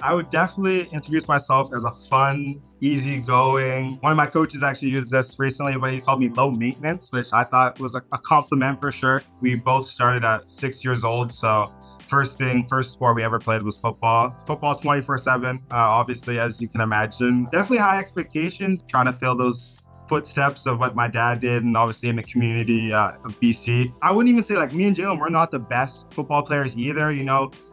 I would definitely introduce myself as a fun, easygoing. One of my coaches actually used this recently, but he called me low maintenance, which I thought was a compliment for sure. We both started at 6 years old, so first sport we ever played was football. Football 24/7, obviously, as you can imagine. Definitely high expectations, trying to fill those footsteps of what my dad did, and obviously in the community of BC. I wouldn't even say like me and Jalen, we're not the best football players either,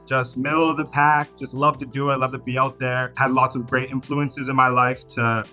just middle of the pack, just love to do it, love to be out there. Had lots of great influences in my life to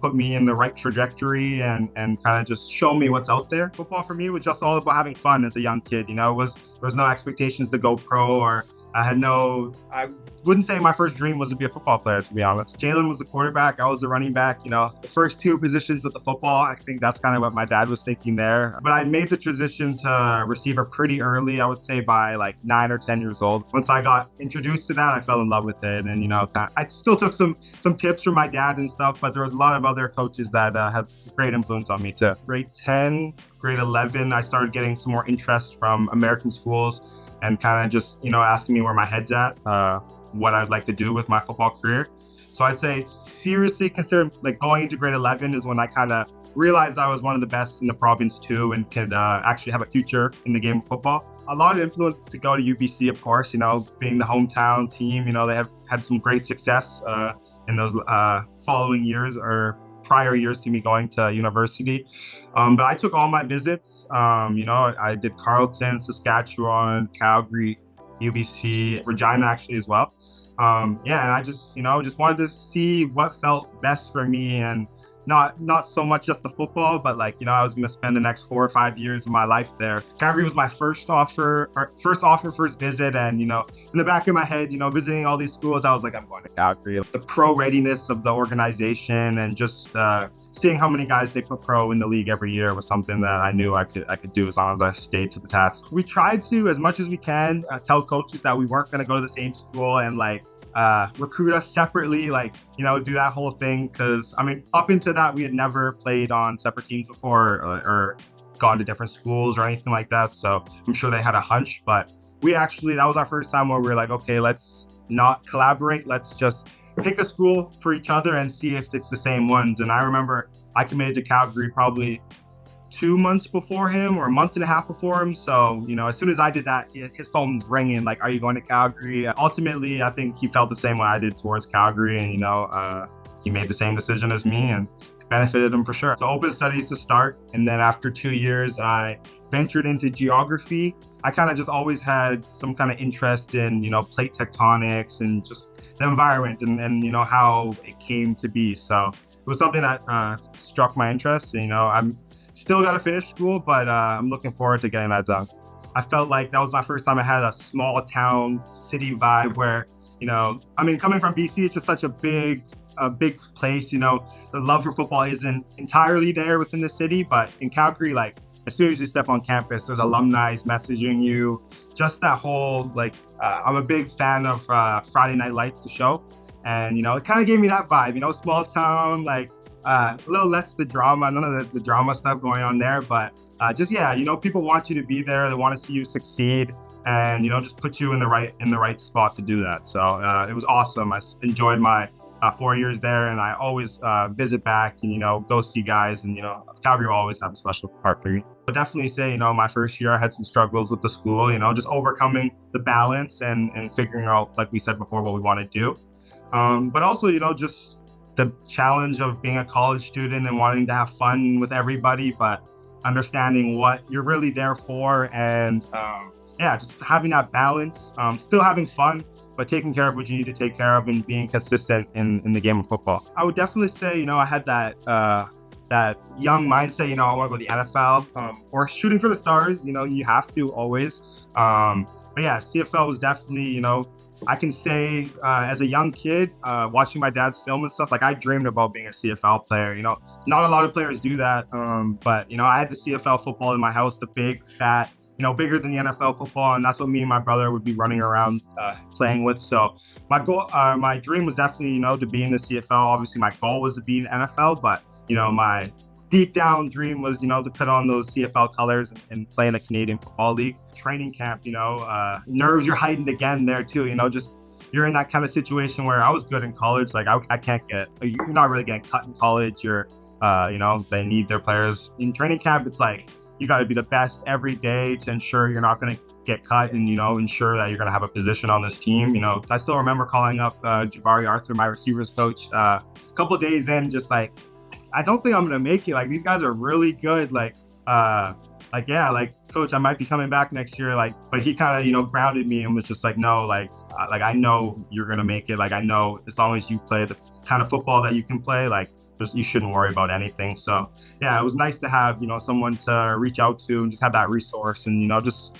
put me in the right trajectory and kind of just show me what's out there. Football for me was just all about having fun as a young kid. There was no expectations to go pro, or I wouldn't say my first dream was to be a football player, to be honest. Jalen was the quarterback, I was the running back, the first two positions with the football. I think that's kind of what my dad was thinking there. But I made the transition to receiver pretty early, I would say by like 9 or 10 years old. Once I got introduced to that, I fell in love with it. And, I still took some tips from my dad and stuff, but there was a lot of other coaches that had great influence on me too. Grade 10, grade 11, I started getting some more interest from American schools and kind of just, asking me where my head's at, what I'd like to do with my football career. So I'd say seriously consider like going into grade 11 is when I kind of realized I was one of the best in the province too, and could actually have a future in the game of football. A lot of influence to go to UBC, of course, being the hometown team, they have had some great success in those following years or prior years to me going to university. But I took all my visits. I did Carleton, Saskatchewan, Calgary, UBC, Regina actually as well. And I just wanted to see what felt best for me, and not so much just the football, but I was going to spend the next 4 or 5 years of my life there. Calgary was my first visit. And, in the back of my head, visiting all these schools, I was like, I'm going to Calgary. The pro readiness of the organization and just seeing how many guys they put pro in the league every year was something that I knew I could do as long as I stayed to the task. We tried to, as much as we can, tell coaches that we weren't going to go to the same school and recruit us separately, do that whole thing. Because up into that, we had never played on separate teams before or gone to different schools or anything like that. So I'm sure they had a hunch, but that was our first time where we were like, okay, let's not collaborate. Let's just pick a school for each other and see if it's the same ones. And I remember I committed to Calgary probably 2 months before him or a month and a half before him. So, as soon as I did that, his phone was ringing, like, are you going to Calgary? Ultimately, I think he felt the same way I did towards Calgary. And, he made the same decision as me, and it benefited him for sure. So open studies to start. And then after 2 years, I ventured into geography. I kind of just always had some kind of interest in, plate tectonics and just the environment and how it came to be. So it was something that struck my interest. I'm still got to finish school, but I'm looking forward to getting that done. I felt like that was my first time I had a small town city vibe where, coming from BC, it's just such a big place. The love for football isn't entirely there within the city, but in Calgary, as soon as you step on campus, there's alumni messaging you. Just that whole, I'm a big fan of Friday Night Lights, the show. And, it kind of gave me that vibe, small town, a little less the drama, none of the drama stuff going on there. But people want you to be there. They want to see you succeed and, just put you in the right spot to do that. So it was awesome. I enjoyed my 4 years there, and I always visit back and, go see guys, and, Calgary will always have a special part for me. But definitely say, my first year I had some struggles with the school, just overcoming the balance and figuring out, like we said before, what we want to do. But also, just the challenge of being a college student and wanting to have fun with everybody, but understanding what you're really there for. And just having that balance, still having fun, but taking care of what you need to take care of and being consistent in the game of football. I would definitely say, I had that young mindset, I want to go to the NFL or shooting for the stars, you have to always. But yeah, CFL was definitely, I can say as a young kid, watching my dad's film and stuff, I dreamed about being a CFL player. Not a lot of players do that. But, I had the CFL football in my house, the big, fat, bigger than the NFL football. And that's what me and my brother would be running around playing with. So my dream was definitely, to be in the CFL. Obviously, my goal was to be in the NFL, but, my deep down dream was, to put on those CFL colors and play in the Canadian Football League. Training camp, nerves are heightened again there too, just you're in that kind of situation where I was good in college. Like I can't you're not really getting cut in college. They need their players in training camp. It's like, you got to be the best every day to ensure you're not going to get cut and, ensure that you're going to have a position on this team. I still remember calling up Jabari Arthur, my receivers coach, a couple of days in, just like, I don't think I'm going to make it. Like, these guys are really good. Coach, I might be coming back next year. But he kind of, grounded me and was just like, no, I know you're going to make it. Like, I know as long as you play the kind of football that you can play, you shouldn't worry about anything. So yeah, it was nice to have, someone to reach out to and just have that resource and, just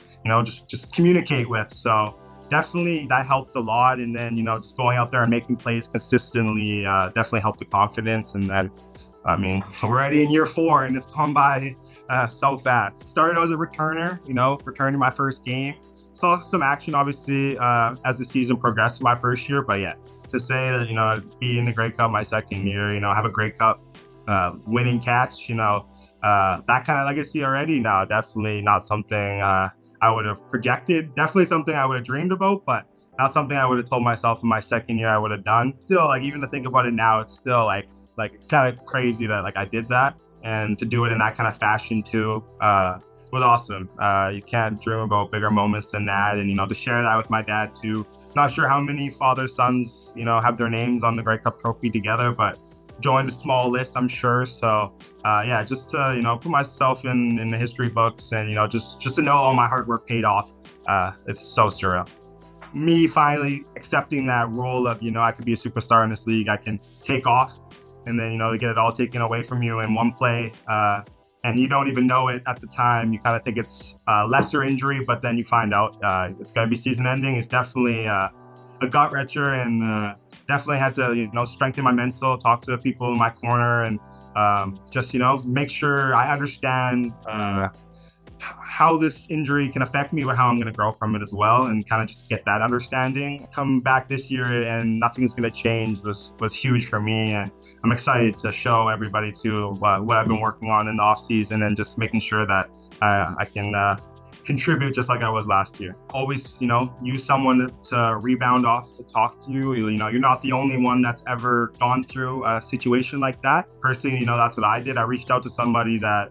communicate with. So definitely that helped a lot. And then, just going out there and making plays consistently definitely helped the confidence. And that, so we're already in year 4 and it's gone by so fast. Started as a returner, returning my first game. Saw some action, obviously, as the season progressed my first year, but yeah, to say that, be in the Grey Cup my second year, have a Grey Cup winning catch, that kind of legacy already. No, definitely not something I would have projected. Definitely something I would have dreamed about, but not something I would have told myself in my second year I would have done. Still, even to think about it now, it's still like kind of crazy that I did that, and to do it in that kind of fashion too. Was awesome. You can't dream about bigger moments than that. And, to share that with my dad too. Not sure how many fathers, sons, have their names on the Grey Cup trophy together, but joined a small list, I'm sure. So, just to, put myself in the history books and, just to know all my hard work paid off. It's so surreal. Me finally accepting that role of, I could be a superstar in this league. I can take off and then, to get it all taken away from you in one play. And you don't even know it at the time. You kind of think it's a lesser injury, but then you find out it's going to be season ending. It's definitely a gut wrencher, and definitely had to, strengthen my mental, talk to the people in my corner, and just, make sure I understand how this injury can affect me, but how I'm going to grow from it as well, and kind of just get that understanding. Come back this year and nothing's going to change was huge for me, and I'm excited to show everybody too what I've been working on in the off season, and just making sure that I can contribute just like I was last year. Always, use someone to rebound off, to talk to you. You're not the only one that's ever gone through a situation like that. Personally, that's what I did. I reached out to somebody that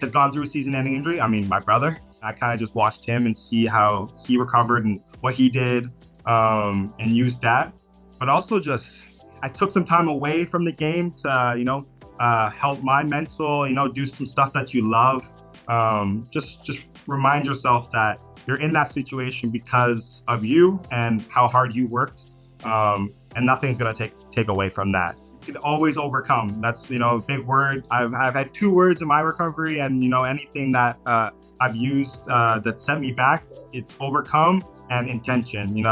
has gone through a season-ending injury. My brother. I kind of just watched him and see how he recovered and what he did, and used that. But also I took some time away from the game to, help my mental, do some stuff that you love. Just remind yourself that you're in that situation because of you and how hard you worked, and nothing's gonna take away from that. You can always overcome. That's a big word. I've had 2 words in my recovery, and anything that I've used that set me back, it's overcome and intention.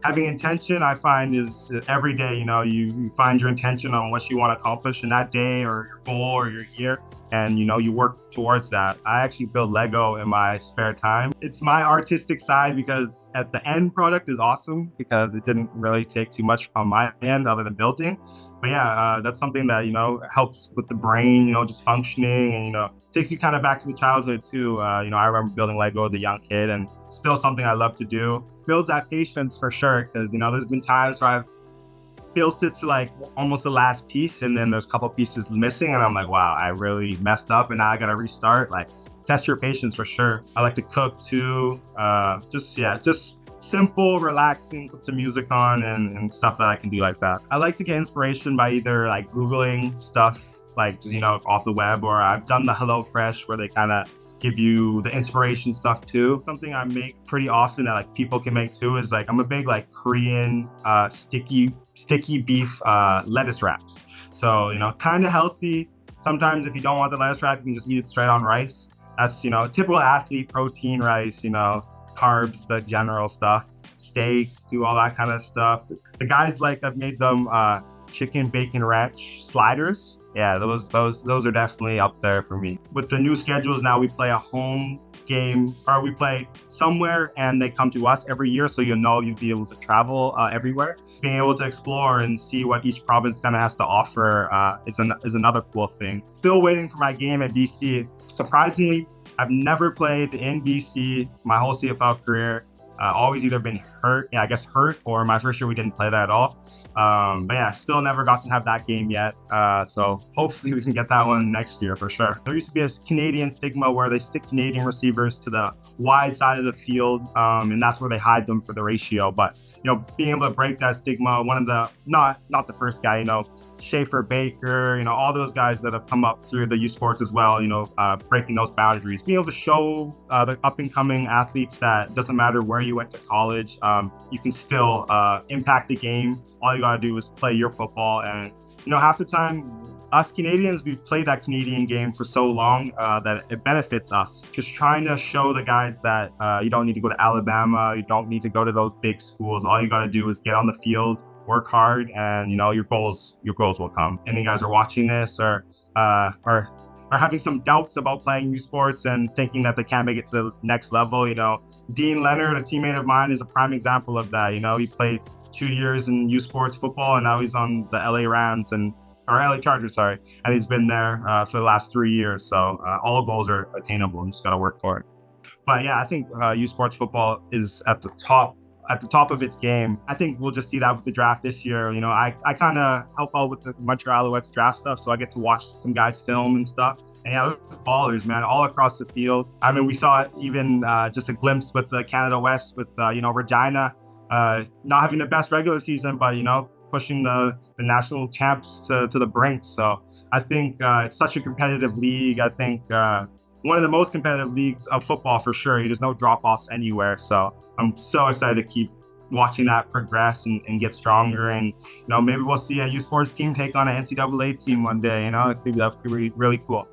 Having intention, I find, is every day. You find your intention on what you want to accomplish in that day or your goal or your year, and you work towards that. I actually build Lego in my spare time. It's my artistic side, because at the end product is awesome because it didn't really take too much on my end other than building. But yeah, that's something that helps with the brain, just functioning, and takes you kind of back to the childhood too. I remember building Lego as a young kid, and still something I love to do. Builds that patience for sure, because there's been times where I've built it to almost the last piece, and then there's a couple pieces missing, and I'm like, wow, I really messed up, and now I gotta restart. Test your patience for sure. I like to cook too. Just simple, relaxing, put some music on and stuff that I can do like that. I like to get inspiration by either Googling stuff off the web, or I've done the HelloFresh where they kind of give you the inspiration stuff too. Something I make pretty often that people can make too is I'm a big Korean sticky beef lettuce wraps. So kind of healthy. Sometimes if you don't want the lettuce wrap, you can just eat it straight on rice. That's typical athlete protein rice, carbs, the general stuff, steaks, do all that kind of stuff. The guys I've made them chicken bacon ranch sliders. Yeah, those are definitely up there for me. With the new schedules now, we play a home game, or we play somewhere and they come to us every year, so you'd be able to travel everywhere. Being able to explore and see what each province kind of has to offer is another cool thing. Still waiting for my game at BC. Surprisingly, I've never played in BC my whole CFL career. Always either been hurt. Yeah, I guess hurt, or my first year we didn't play that at all. But yeah, still never got to have that game yet. So hopefully we can get that one next year for sure. There used to be a Canadian stigma where they stick Canadian receivers to the wide side of the field, and that's where they hide them for the ratio. But being able to break that stigma, one of the not the first guy, Schaefer, Baker, all those guys that have come up through the U Sports as well, breaking those boundaries, being able to show the up and coming athletes that doesn't matter where you went to college, you can still impact the game. All you got to do is play your football. And, half the time, us Canadians, we've played that Canadian game for so long that it benefits us. Just trying to show the guys that you don't need to go to Alabama, you don't need to go to those big schools. All you got to do is get on the field, work hard, and your goals will come. And you guys are watching this or are having some doubts about playing U Sports and thinking that they can't make it to the next level. Dean Leonard, a teammate of mine, is a prime example of that. He played 2 years in U Sports football, and now he's on the LA Chargers, sorry. And he's been there for the last 3 years. So all goals are attainable, and just got to work for it. But yeah, I think U Sports football is at the top of its game. I think we'll just see that with the draft this year. I kind of help out with the Montreal Alouettes draft stuff, so I get to watch some guys film and stuff. And yeah, those ballers, man, all across the field. I mean, we saw it even just a glimpse with the Canada West with, Regina not having the best regular season, but, pushing the national champs to the brink. So I think it's such a competitive league. I think one of the most competitive leagues of football for sure. There's no drop-offs anywhere. So I'm so excited to keep watching that progress and get stronger. And, maybe we'll see a U Sports team take on an NCAA team one day. That could be really cool.